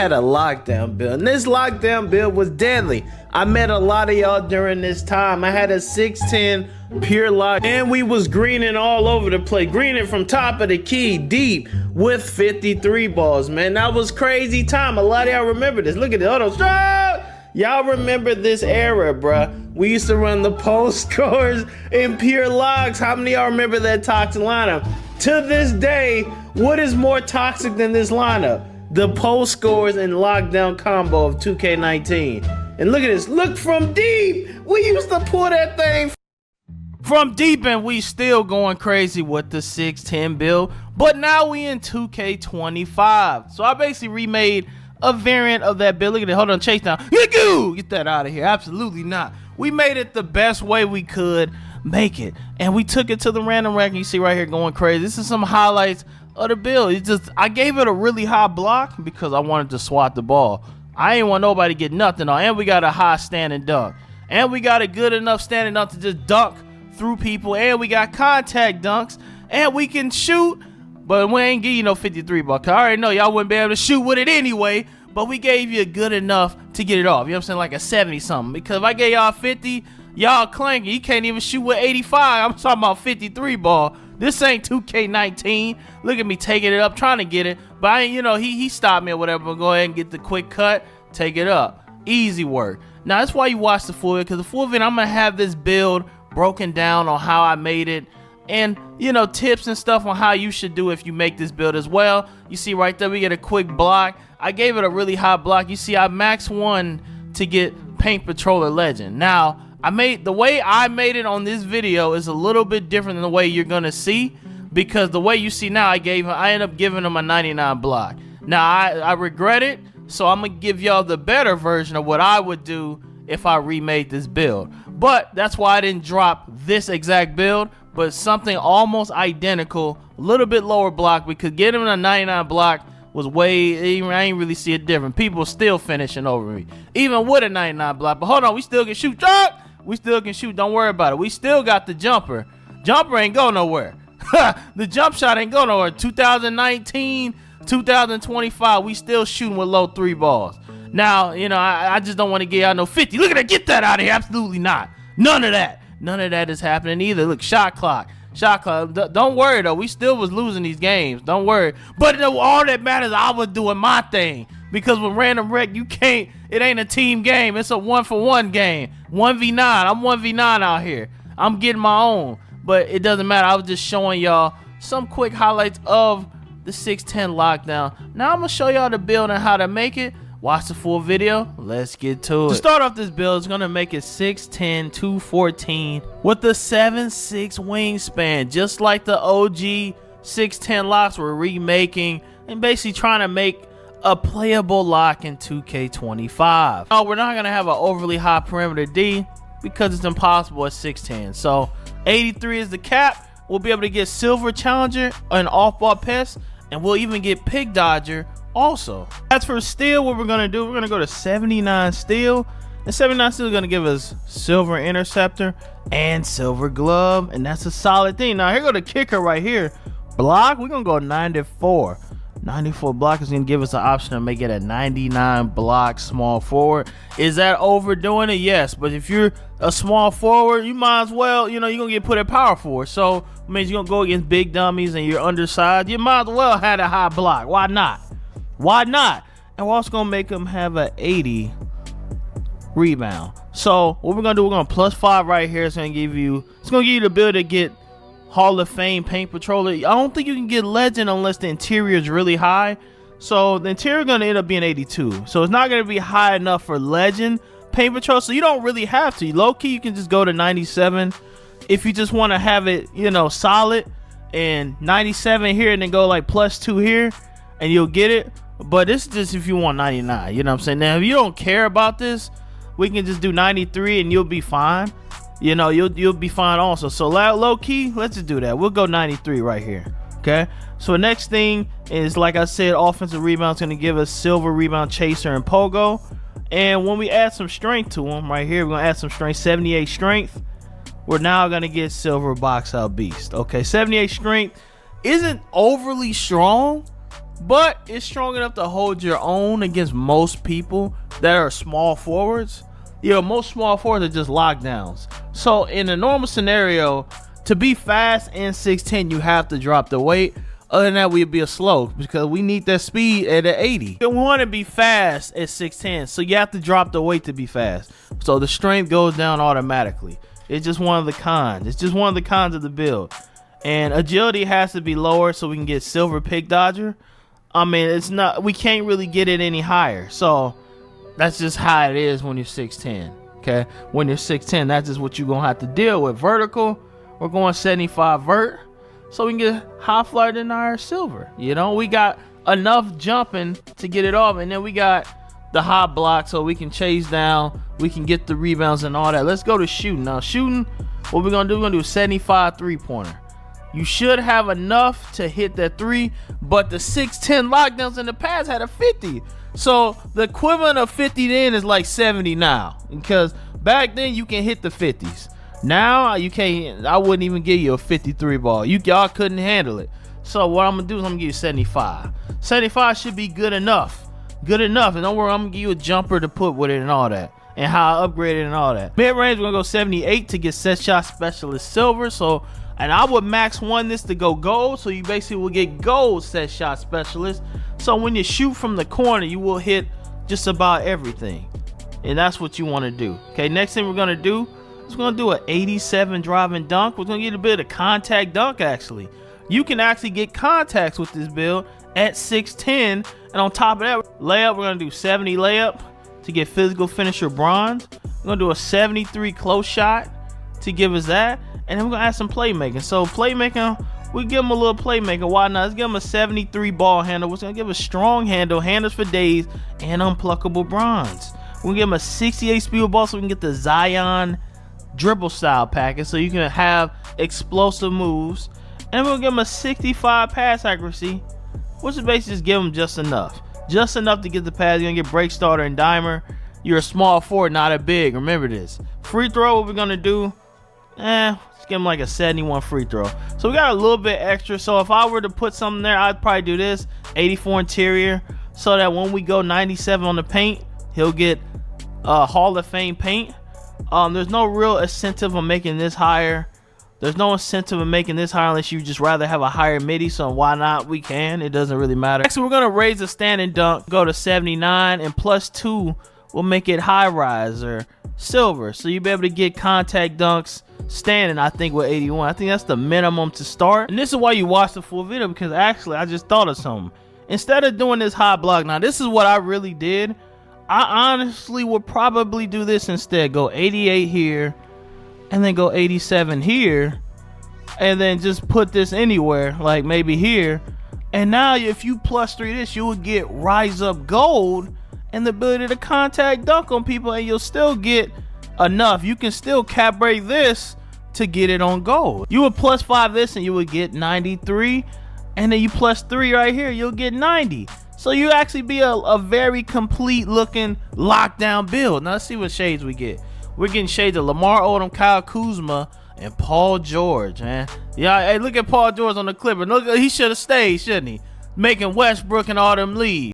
Had a lockdown build, and this lockdown build was deadly. I met a lot of y'all during this time. I had a 610 pure lock, and we was greening all over the place, greening from top of the key deep with 53 balls, man. That was crazy time. A lot of y'all remember this. Look at this. Hold on. Y'all remember this era, bruh. We used to run the post scores in pure locks. How many of y'all remember that toxic lineup? To this day, what is more toxic than this lineup? The post scores and lockdown combo of 2K19. And look at this, look from deep. We used to pull that thing from deep, and we still going crazy with the 610 build. But now we in 2K25. So I basically remade a variant of that build. Look at it, hold on, chase down. Get that out of here, absolutely not. We made it the best way we could make it. And we took it to the random rack, and you see right here going crazy. This is some highlights of the build. It's just, I gave it a really high block because I wanted to swat the ball. I ain't want nobody to get nothing on. And we got a high standing dunk. And we got a good enough standing dunk to just dunk through people. And we got contact dunks. And we can shoot, but we ain't give you no 53 ball. I already know y'all wouldn't be able to shoot with it anyway. But we gave you good enough to get it off. You know what I'm saying? Like a 70 something. Because if I gave y'all 50, y'all clanking. You can't even shoot with 85. I'm talking about 53 ball. This ain't 2K19. Look at me taking it up, trying to get it. But I ain't, you know, he stopped me or whatever. But go ahead and get the quick cut, take it up. Easy work. Now that's why you watch the full video, because the full video I'm gonna have this build broken down on how I made it, and you know, tips and stuff on how you should do if you make this build as well. You see right there, we get a quick block. I gave it a really high block. You see, I max 1 to get Paint Patroller Legend. Now, the way I made it on this video is a little bit different than the way you're gonna see, because the way you see now, I ended up giving him a 99 block. Now I regret it, so I'm gonna give y'all the better version of what I would do if I remade this build. But that's why I didn't drop this exact build, but something almost identical, a little bit lower block, because getting a 99 block was way, I ain't really see it different. People still finishing over me, even with a 99 block. But hold on, we still can shoot. We still can shoot, don't worry about it. We still got the jumper. Jumper ain't go nowhere. The jump shot ain't go nowhere. 2019, 2025, we still shooting with low 3 balls. Now, you know, I just don't want to get out no 50. Look at that, get that out of here. Absolutely not. None of that. None of that is happening either. Look, shot clock. Don't worry though, we still was losing these games. Don't worry. But all that matters, I was doing my thing. Because with random wreck, you can't, it ain't a team game. It's a 1-for-1 game. 1v9. I'm 1v9 out here. I'm getting my own. But it doesn't matter. I was just showing y'all some quick highlights of the 610 lockdown. Now I'm going to show y'all the build and how to make it. Watch the full video. Let's get to it. To start off this build, it's going to make it 6'10", 214 with the 7'6" wingspan. Just like the OG 610 locks we're remaking and basically trying to make a playable lock in 2K25. Oh, we're not gonna have an overly high perimeter D because it's impossible at 6'10". So 83 is the cap. We'll be able to get Silver Challenger and off-ball pest, and we'll even get Pig Dodger also. As for steel, what we're gonna do, we're gonna go to 79 steel, and 79 steel is gonna give us Silver Interceptor and Silver Glove, and that's a solid thing. Now here go the kicker right here. Block, we're gonna go 94. 94 block is going to give us an option to make it a 99 block small forward. Is that overdoing it? Yes, but if you're a small forward, you might as well, you know, you're going to get put at power forward. So it means you're going to go against big dummies and you're undersized. You might as well have a high block. Why not? Why not? And we're also going to make them have an 80 rebound. So what we're going to do, we're going to +5 right here. It's going to give you the ability to get Hall of Fame Paint Patroller. I don't think you can get Legend unless the interior is really high. So the interior is going to end up being 82. So it's not going to be high enough for Legend Paint Patrol. So you don't really have to. Low key, you can just go to 97 if you just want to have it, you know, solid, and 97 here, and then go like +2 here, and you'll get it. But this is just if you want 99. You know what I'm saying? Now, if you don't care about this, we can just do 93 and you'll be fine. You know, you'll be fine also. So low key, let's just do that. We'll go 93 right here. Okay, so next thing is, like I said, offensive rebound is going to give us Silver Rebound Chaser and Pogo. And when we add some strength to them right here, we're going to add some strength. 78 strength, we're now going to get Silver Box Out Beast. Okay, 78 strength isn't overly strong, but it's strong enough to hold your own against most people that are small forwards. You know, most small forwards are just lockdowns. So in a normal scenario, to be fast in 6'10", you have to drop the weight. Other than that, we'd be a slow because we need that speed at an 80. We want to be fast at 6'10", so you have to drop the weight to be fast. So the strength goes down automatically. It's just one of the cons. It's just one of the cons of the build. And agility has to be lower so we can get silver pick dodger. I mean, it's not, we can't really get it any higher. So that's just how it is when you're 6'10". Okay, when you're 6'10", that's just what you're gonna have to deal with. Vertical, we're going 75 vert, so we can get high flyer denier silver. You know, we got enough jumping to get it off, and then we got the high block so we can chase down, we can get the rebounds and all that. Let's go to shooting. Now shooting, what we're gonna do, we're gonna do 75 3-pointer. You should have enough to hit that 3, but the 6'10" lockdowns in the past had a 50. So the equivalent of 50 then is like 70 now, because back then you can hit the 50s. Now you can't. I wouldn't even give you a 53 ball. Y'all couldn't handle it. So what I'm gonna do is I'm gonna give you 75. 75 should be good enough. Good enough. And don't worry, I'm gonna give you a jumper to put with it and all that, and how I upgrade it and all that. Mid range, we're gonna go 78 to get set shot specialist silver. So, and I would max one this to go gold, so you basically will get gold set shot specialist. So when you shoot from the corner, you will hit just about everything, and that's what you want to do. Okay, next thing we're gonna do is we're gonna do an 87 driving dunk. We're gonna get a bit of contact dunk. Actually, you can actually get contacts with this build at 6'10", and on top of that, layup, we're gonna do 70 layup to get physical finisher bronze. We're gonna do a 73 close shot to give us that, and then we're gonna add some playmaking. So playmaking, we give him a little playmaker. Why not? Let's give him a 73 ball handle. We're gonna give a strong handle, handles for days, and unpluckable bronze. We're gonna give him a 68 speed ball so we can get the Zion dribble style package, so you can have explosive moves. And we're gonna give him a 65 pass accuracy, which is basically just give him just enough to get the pass. You're gonna get break starter and dimer. You're a small forward, not a big. Remember this. Free throw, what we're gonna do, let's give him like a 71 free throw. So we got a little bit extra. So if I were to put something there, I'd probably do this 84 interior, so that when we go 97 on the paint, he'll get Hall of Fame paint. There's no real incentive on making this higher. There's no incentive in making this higher unless you just rather have a higher midi. So why not? We can. It doesn't really matter. Next, we're gonna raise the standing dunk, go to 79, and +2 will make it high rise or silver. So you'll be able to get contact dunks standing, I think, with 81. I think that's the minimum to start. And this is why you watch the full video, because actually I just thought of something. Instead of doing this high block, now this is what I really did. I honestly would probably do this instead. Go 88 here, and then go 87 here, and then just put this anywhere, like maybe here. And now if you +3 this, you would get rise up gold and the ability to contact dunk on people, and you'll still get enough. You can still cap break this to get it on gold. You would +5 this and you would get 93, and then you +3 right here, you'll get 90. So you actually be a very complete looking lockdown build. Now let's see what shades we get. We're getting shades of Lamar Odom, Kyle Kuzma, and Paul George, man. Yeah, hey, look at Paul George on the Clippers. Look, he should have stayed, shouldn't he? Making Westbrook and all them leave.